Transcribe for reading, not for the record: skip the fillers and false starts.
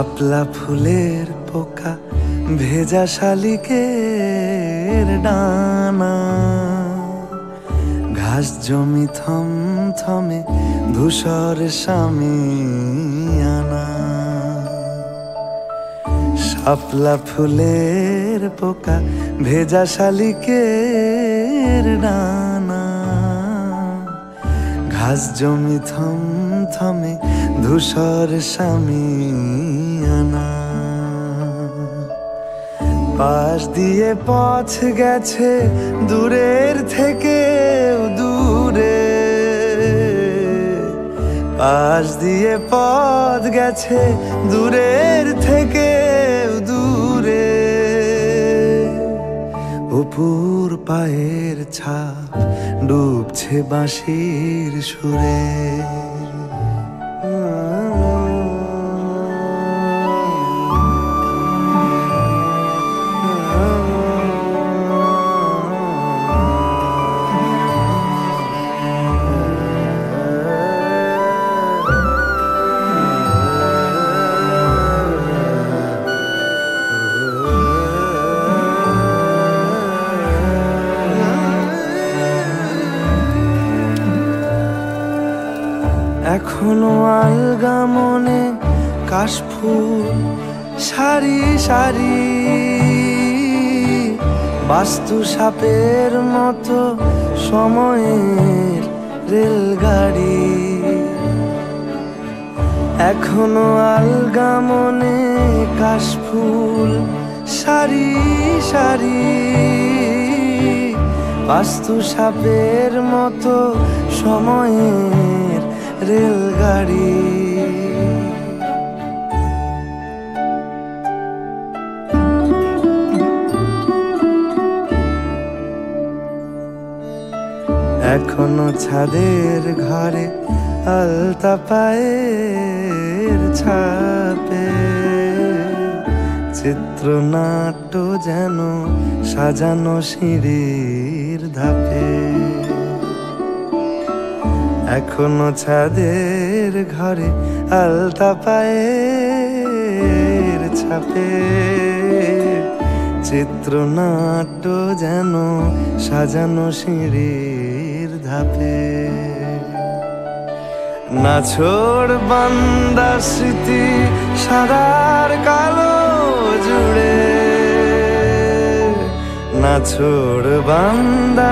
শাপলা ফুলের পোকা ভেজা শালিকের ডানা, ঘাস জমি থমথমে ধূসর শামিয়ানা। শাপলা ফুলের পোকা ভেজা শালিকের ডানা, ঘাস জমি থমথমে ধূসর শামিয়ানা। পাশ দিয়ে পথ গেছে দূরের থেকে দূরে, পাশ দিয়ে পথ গেছে দূরের থেকে দূরে। অপুর পায়ের ছাপ ডুবছে বাঁশির সুরে। এখনো আলগা মনে কাশফুল সারি সারি, বাস্তু সাপের মতো সময়ের রেলগাড়ি। এখনো আলগা মনে কাশফুল সারি সারি, বাস্তু সাপের মতো সময়ের রেলগাড়ি। এখনো ছাদের ঘরে আলতা পায়ের ছাপে, চিত্রনাট্য যেন সাজানো সিঁড়ির ধাপে। এখনো ছাদের ঘরে আলতা পায়ের ছাপে, চিত্রনাট্য যেন সাজানো সিঁড়ির ধাপে। নাছোড় বান্দা স্মৃতি সাদার কালো জুড়ে, নাছোড় বান্দা